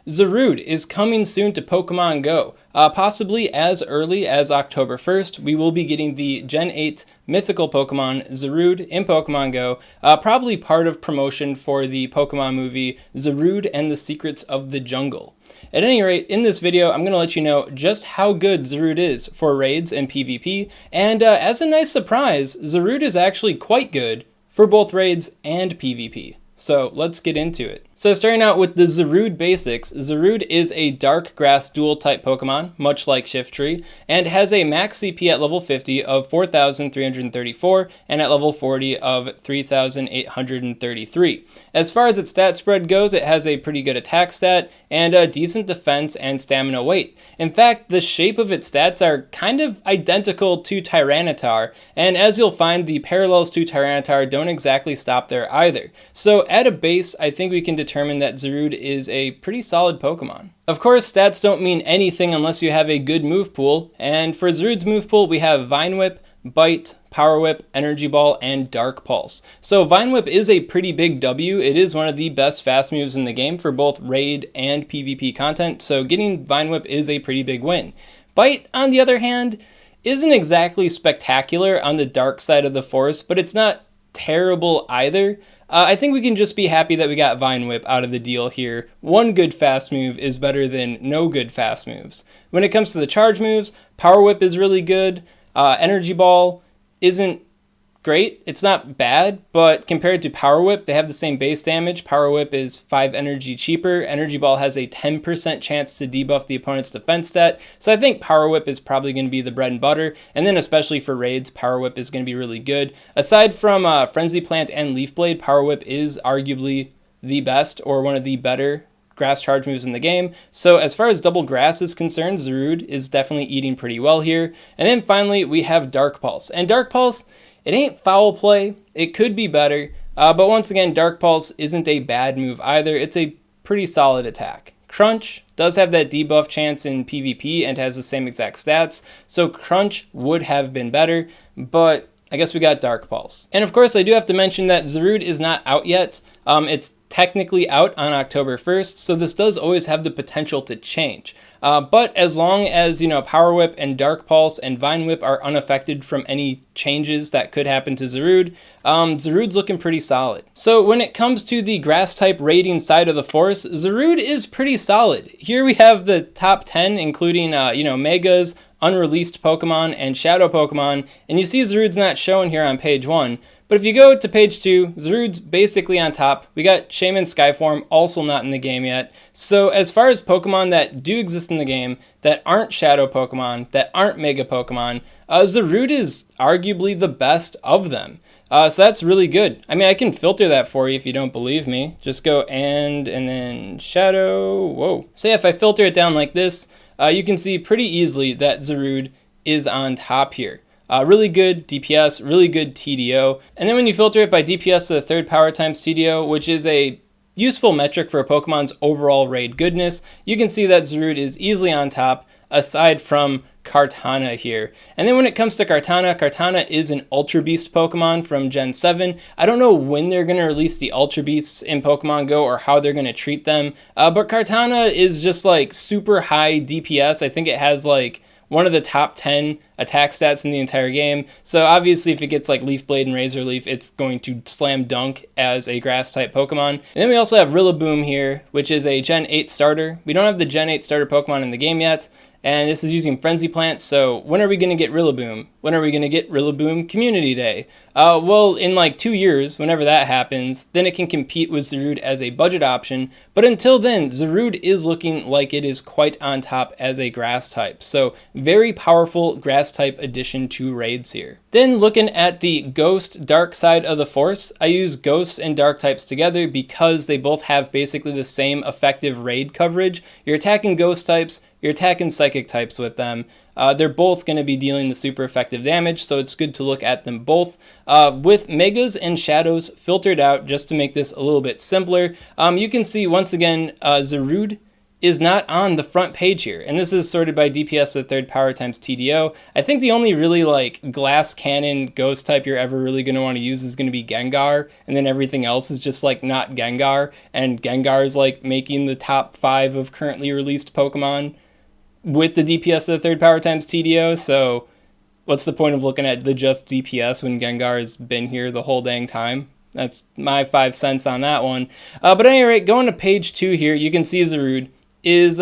Zarude is coming soon to Pokemon Go. Possibly as early as October 1st, we will be getting the Gen 8 Mythical Pokemon Zarude in Pokemon Go, probably part of promotion for the Pokemon movie Zarude and the Secrets of the Jungle. At any rate, in this video, I'm going to let you know just how good Zarude is for raids and PvP, and as a nice surprise, Zarude is actually quite good for both raids and PvP. So let's get into it. So starting out with the Zarude basics, Zarude is a dark grass dual type Pokemon, much like Shiftry, and has a max CP at level 50 of 4,334 and at level 40 of 3,833. As far as its stat spread goes, it has a pretty good attack stat and a decent defense and stamina weight. In fact, the shape of its stats are kind of identical to Tyranitar, and as you'll find, the parallels to Tyranitar don't exactly stop there either. So at a base, I think we can determine that Zarude is a pretty solid Pokemon. Of course, stats don't mean anything unless you have a good move pool, and for Zarude's move pool, we have Vine Whip, Bite, Power Whip, Energy Ball, and Dark Pulse. So Vine Whip is a pretty big W. It is one of the best fast moves in the game for both raid and PvP content, so getting Vine Whip is a pretty big win. Bite, on the other hand, isn't exactly spectacular on the dark side of the force, but it's not terrible either. I think we can just be happy that we got Vine Whip out of the deal here. One good fast move is better than no good fast moves. When it comes to the charge moves, Power Whip is really good. Energy Ball isn't great. It's not bad, but compared to Power Whip, they have the same base damage. Power Whip is 5 energy cheaper. Energy Ball has a 10% chance to debuff the opponent's defense stat. So I think Power Whip is probably going to be the bread and butter. And then especially for raids, Power Whip is going to be really good. Aside from Frenzy Plant and Leaf Blade, Power Whip is arguably the best or one of the better grass charge moves in the game. So as far as double grass is concerned, Zarude is definitely eating pretty well here. And then finally, we have Dark Pulse. And Dark Pulse, it ain't foul play. It could be better. But once again, Dark Pulse isn't a bad move either. It's a pretty solid attack. Crunch does have that debuff chance in PvP and has the same exact stats. So Crunch would have been better, but I guess we got Dark Pulse. And of course, I do have to mention that Zarude is not out yet. It's technically out on October 1st, so this does always have the potential to change. But as long as, Power Whip and Dark Pulse and Vine Whip are unaffected from any changes that could happen to Zarude, Zarude's looking pretty solid. So when it comes to the grass type raiding side of the force, Zarude is pretty solid. Here we have the top 10, including, Megas, unreleased Pokemon, and Shadow Pokemon, and you see Zarude's not shown here on page 1. But if you go to page 2, Zarude's basically on top. We got Shaman Skyform, also not in the game yet. So as far as Pokemon that do exist in the game, that aren't Shadow Pokemon, that aren't Mega Pokemon, Zarude is arguably the best of them. So that's really good. I mean, I can filter that for you if you don't believe me. Just go and then Shadow, whoa. So yeah, if I filter it down like this, you can see pretty easily that Zarude is on top here. Really good DPS, really good TDO. And then when you filter it by DPS to the third power times TDO, which is a useful metric for a Pokemon's overall raid goodness, you can see that Zarude is easily on top, aside from Kartana here. And then when it comes to Kartana, Kartana is an Ultra Beast Pokemon from Gen 7. I don't know when they're going to release the Ultra Beasts in Pokemon Go or how they're going to treat them, but Kartana is just like super high DPS. I think it has like one of the top 10 attack stats in the entire game. So obviously if it gets like Leaf Blade and Razor Leaf, it's going to slam dunk as a grass type Pokemon. And then we also have Rillaboom here, which is a Gen 8 starter. We don't have the Gen 8 starter Pokemon in the game yet, and this is using Frenzy Plant. So when are we going to get Rillaboom? When are we going to get Rillaboom Community Day? Well, in like 2 years, whenever that happens, then it can compete with Zarude as a budget option. But until then, Zarude is looking like it is quite on top as a grass type. So very powerful grass type addition to raids here. Then looking at the Ghost Dark side of the force, I use Ghosts and Dark types together because they both have basically the same effective raid coverage. You're attacking Ghost types, you're attacking Psychic types with them. They're both going to be dealing the super effective damage, so it's good to look at them both. With Megas and Shadows filtered out, just to make this a little bit simpler, you can see once again Zarude is not on the front page here. And this is sorted by DPS to the third power times TDO. I think the only really like glass cannon ghost type you're ever really going to want to use is going to be Gengar. And then everything else is just like not Gengar. And Gengar is like making the top 5 of currently released Pokemon with the DPS to the third power times TDO. So what's the point of looking at the just DPS when Gengar has been here the whole dang time? That's my 5 cents on that one. But at any rate, going to page 2 here, you can see Zarude is,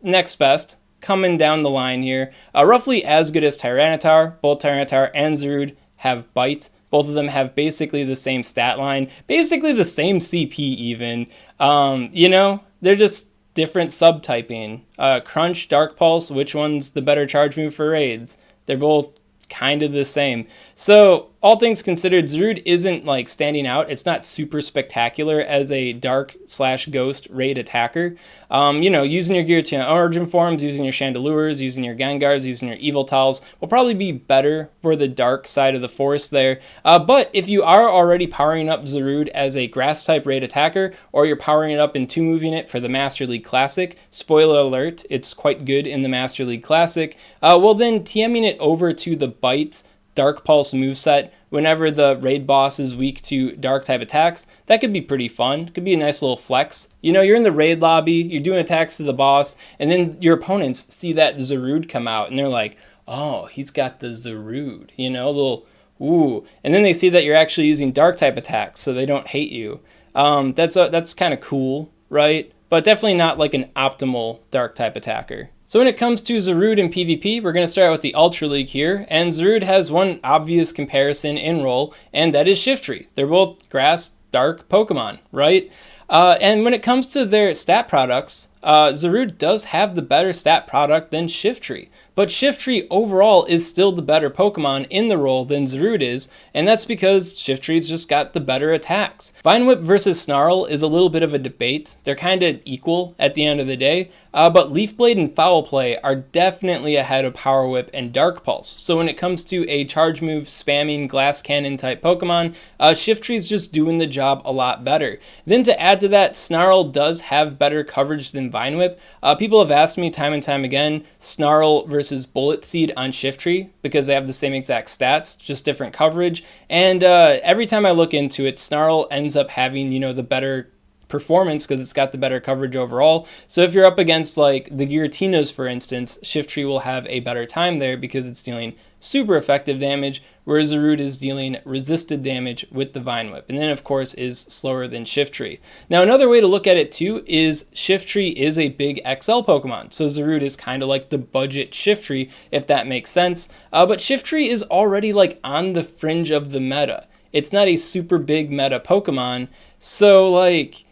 next best, coming down the line here. Roughly as good as Tyranitar. Both Tyranitar and Zarude have Bite. Both of them have basically the same stat line, basically the same CP even. They're just different subtyping. Crunch, Dark Pulse, which one's the better charge move for raids? They're both kind of the same. So all things considered, Zarude isn't like standing out. It's not super spectacular as a dark/ghost raid attacker. Using your Giratina origin forms, using your Chandelures, using your Gengars, using your Eviltals will probably be better for the dark side of the force there. But if you are already powering up Zarude as a grass type raid attacker, or you're powering it up and 2-moving it for the Master League Classic, spoiler alert, it's quite good in the Master League Classic, well then TMing it over to the Bite Dark Pulse moveset whenever the raid boss is weak to dark type attacks, that could be pretty fun. Could be a nice little flex. You're in the raid lobby, you're doing attacks to the boss, and then your opponents see that Zarude come out, and they're like, oh, he's got the Zarude, a little, ooh. And then they see that you're actually using dark type attacks, so they don't hate you. That's kind of cool, right? But definitely not like an optimal dark type attacker. So when it comes to Zarude in PvP, we're going to start out with the Ultra League here, and Zarude has one obvious comparison in role, and that is Shiftry. They're both grass, dark Pokemon, right? And when it comes to their stat products, Zarude does have the better stat product than Shiftry. But Shiftry overall is still the better Pokemon in the role than Zarude is, and that's because Shiftry's just got the better attacks. Vine Whip versus Snarl is a little bit of a debate. They're kind of equal at the end of the day, but Leaf Blade and Foul Play are definitely ahead of Power Whip and Dark Pulse. So when it comes to a charge move spamming Glass Cannon type Pokemon, Shiftry's just doing the job a lot better. Then to add to that, Snarl does have better coverage than Vine Whip. People have asked me time and time again, Snarl versus Bullet Seed on Shiftry, because they have the same exact stats, just different coverage. And every time I look into it, Snarl ends up having, the better performance because it's got the better coverage overall. So if you're up against like the Giratinas, for instance, Shiftry will have a better time there because it's dealing super effective damage, whereas Zarude is dealing resisted damage with the Vine Whip, and then of course is slower than Shiftry. Now another way to look at it too is Shiftry is a big XL Pokemon, so Zarude is kind of like the budget Shiftry, if that makes sense, but Shiftry is already like on the fringe of the meta. It's not a super big meta Pokemon, so like,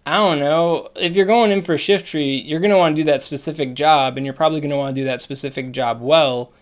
I don't know, if you're going in for Shiftry, you're going to want to do that specific job, and you're probably going to want to do that specific job well,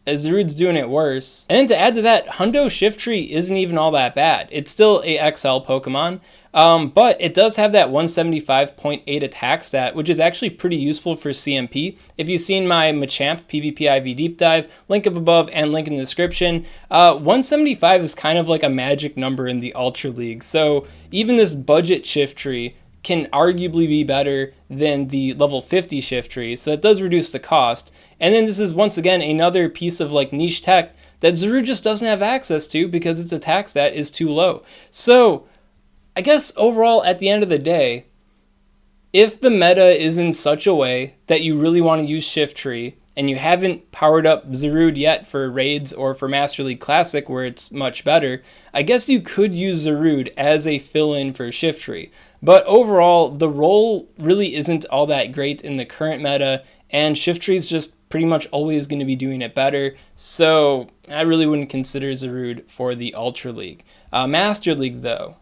as Zarude's doing it worse. And then to add to that, Hundo Shiftry isn't even all that bad. It's still a XL Pokemon, but it does have that 175.8 attack stat, which is actually pretty useful for CMP. If you've seen my Machamp PvP IV deep dive, link up above and link in the description, 175 is kind of like a magic number in the Ultra League. So even this budget Shiftry can arguably be better than the level 50 Shiftry, so that does reduce the cost. And then this is once again another piece of like niche tech that Zarude just doesn't have access to because its attack stat is too low. So I guess overall at the end of the day, if the meta is in such a way that you really want to use Shiftry and you haven't powered up Zarude yet for raids or for Master League Classic where it's much better, I guess you could use Zarude as a fill-in for Shiftry. But overall, the role really isn't all that great in the current meta, and Shiftry's just pretty much always going to be doing it better, so I really wouldn't consider Zarude for the Ultra League. Master League, though,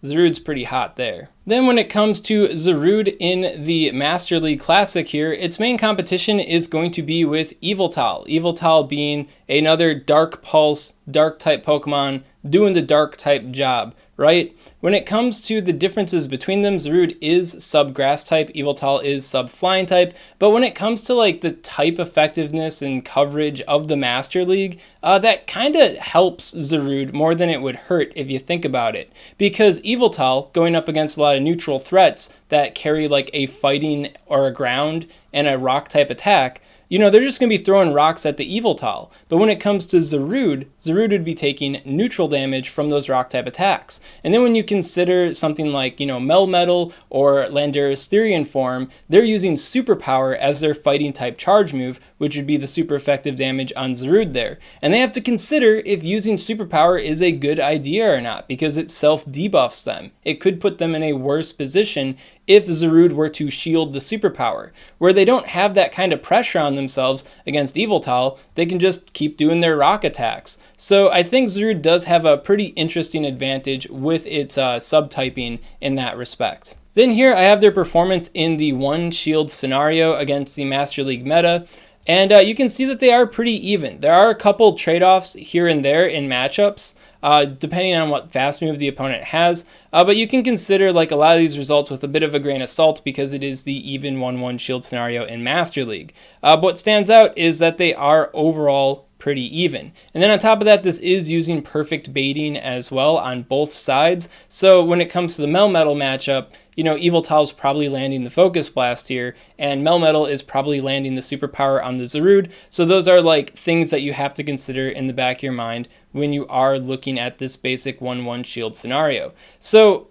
Zarude's pretty hot there. Then when it comes to Zarude in the Master League Classic here, its main competition is going to be with Eviltal. Eviltal being another Dark Pulse, Dark type Pokemon doing the Dark type job, right? When it comes to the differences between them, Zarude is sub-grass type, Yveltal is sub-flying type, but when it comes to like the type effectiveness and coverage of the Master League, that kind of helps Zarude more than it would hurt if you think about it. Because Yveltal, going up against a lot of neutral threats that carry like a fighting or a ground and a rock type attack, you know, they're just going to be throwing rocks at the Yveltal. But when it comes to Zarude, Zarude would be taking neutral damage from those rock type attacks. And then when you consider something like, you know, Melmetal or Landorus Therian form, they're using Superpower as their fighting type charge move, which would be the super effective damage on Zarude there. And they have to consider if using Superpower is a good idea or not, because it self-debuffs them. It could put them in a worse position if Zarude were to shield the Superpower. Where they don't have that kind of pressure on themselves against Yveltal, they can just keep doing their rock attacks. So I think Zarude does have a pretty interesting advantage with its subtyping in that respect. Then here I have their performance in the one shield scenario against the Master League meta. And you can see that they are pretty even. There are a couple trade-offs here and there in matchups, depending on what fast move the opponent has. But you can consider like a lot of these results with a bit of a grain of salt because it is the even 1-1 shield scenario in Master League. But what stands out is that they are overall pretty even. And then on top of that, this is using perfect baiting as well on both sides. So when it comes to the Melmetal matchup, you know, Yveltal's probably landing the Focus Blast here, and Melmetal is probably landing the Superpower on the Zarude. So those are like things that you have to consider in the back of your mind when you are looking at this basic 1-1 shield scenario. So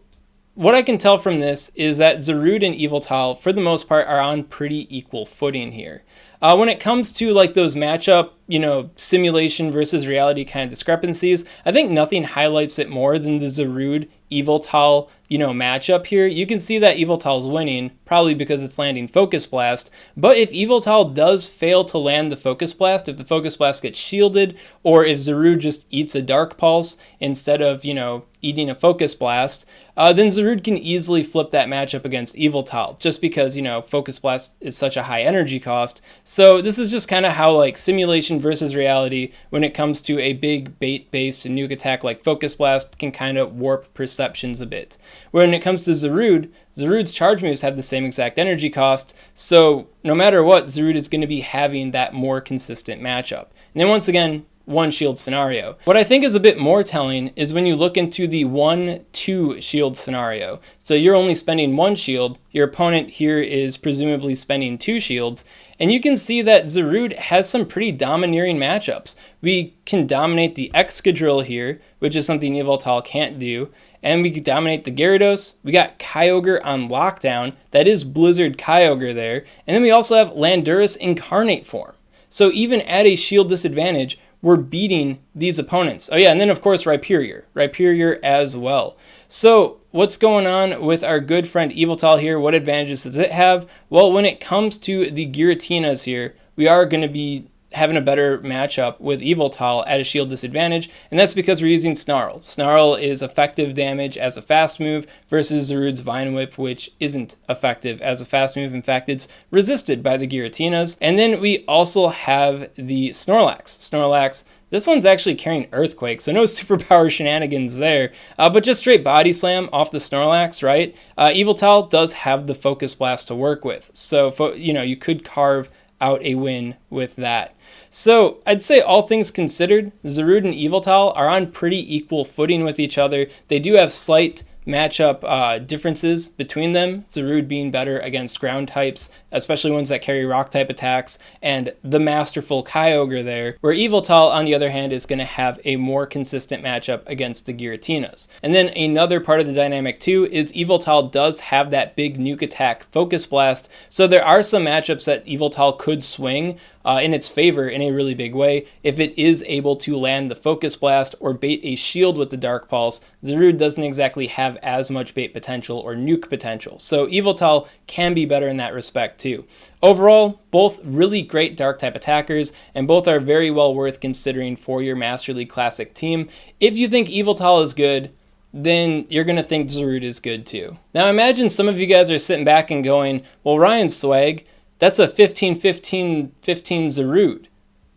what I can tell from this is that Zarude and Yveltal, for the most part, are on pretty equal footing here. When it comes to like those matchup, you know, simulation versus reality kind of discrepancies, I think nothing highlights it more than the Zarude Yveltal, you know, matchup here. You can see that Yveltal's winning, probably because it's landing Focus Blast, but if Yveltal does fail to land the Focus Blast, if the Focus Blast gets shielded, or if Zarude just eats a Dark Pulse instead of, you know, eating a Focus Blast, then Zarude can easily flip that matchup against Yveltal, just because, you know, Focus Blast is such a high energy cost. So this is just kind of how like simulation versus reality when it comes to a big bait-based nuke attack like Focus Blast can kind of warp perceptions a bit. When it comes to Zarude, Zarude's charge moves have the same exact energy cost, so no matter what, Zarude is going to be having that more consistent matchup. And then once again, one shield scenario. What I think is a bit more telling is when you look into the 1-2 shield scenario. So you're only spending one shield, your opponent here is presumably spending 2 shields, and you can see that Zarude has some pretty domineering matchups. We can dominate the Excadrill here, which is something Yveltal can't do, and we can dominate the Gyarados. We got Kyogre on lockdown, that is Blizzard Kyogre there, and then we also have Landorus Incarnate form. So even at a shield disadvantage, we're beating these opponents. Oh yeah, and then of course Rhyperior as well. So what's going on with our good friend Yveltal here? What advantages does it have? Well, when it comes to the Giratinas here, we are going to be having a better matchup with Yveltal at a shield disadvantage, and that's because we're using Snarl. Snarl is effective damage as a fast move versus Zarude's Vine Whip, which isn't effective as a fast move. In fact, it's resisted by the Giratinas. And then we also have the Snorlax. Snorlax, this one's actually carrying Earthquake, so no superpower shenanigans there, but just straight Body Slam off the Snorlax, right? Yveltal does have the Focus Blast to work with, so you know, you could carve out a win with that. So I'd say all things considered, Zarude and Yveltal are on pretty equal footing with each other. They do have slight matchup differences between them, Zarude being better against ground types, especially ones that carry rock type attacks, and the masterful Kyogre there, where Yveltal, on the other hand, is going to have a more consistent matchup against the Giratinas. And then another part of the dynamic too is Yveltal does have that big nuke attack Focus Blast, so there are some matchups that Yveltal could swing in its favor in a really big way if it is able to land the Focus Blast or bait a shield with the Dark Pulse. Zarude doesn't exactly have as much bait potential or nuke potential, so Yveltal can be better in that respect too. Overall, both really great dark type attackers, and both are very well worth considering for your Master League Classic team. If you think Yveltal is good, then you're going to think Zarude is good too. Now imagine some of you guys are sitting back and going, well, Ryan Swag, that's a 15-15-15 Zarude.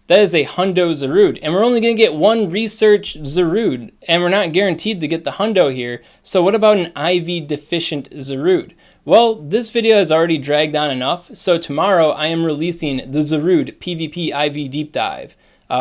That is a Hundo Zarude, and we're only going to get one Research Zarude, and we're not guaranteed to get the Hundo here, so what about an IV deficient Zarude? Well, this video has already dragged on enough, so tomorrow I am releasing the Zarude PvP IV Deep Dive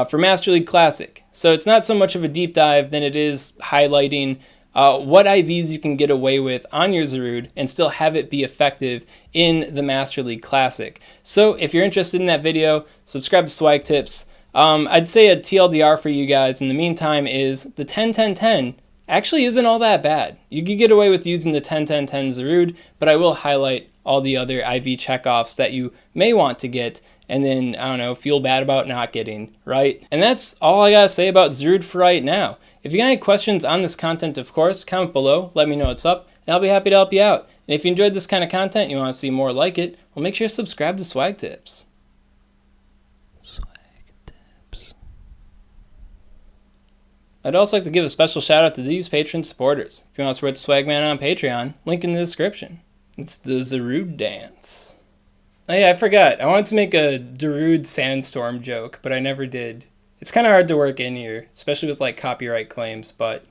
for Master League Classic. So it's not so much of a deep dive than it is highlighting what IVs you can get away with on your Zarude and still have it be effective in the Master League Classic. So if you're interested in that video, subscribe to SwagTips. I'd say a TLDR for you guys in the meantime is the 10-10-10 actually isn't all that bad. You could get away with using the 10-10-10 Zarude, but I will highlight all the other IV checkoffs that you may want to get and then, I don't know, feel bad about not getting, right? And that's all I gotta say about Zarude for right now. If you got any questions on this content, of course, comment below, let me know what's up, and I'll be happy to help you out. And if you enjoyed this kind of content and you want to see more like it, well, make sure to subscribe to SwagTips. SwagTips. I'd also like to give a special shout out to these Patreon supporters. If you want to support the Swagman on Patreon, link in the description. It's the Zarude dance. Oh yeah, I forgot. I wanted to make a Darude Sandstorm joke, but I never did. It's kind of hard to work in here, especially with like copyright claims, but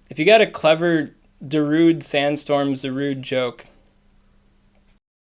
if you got a clever Darude Sandstorm Zarude joke,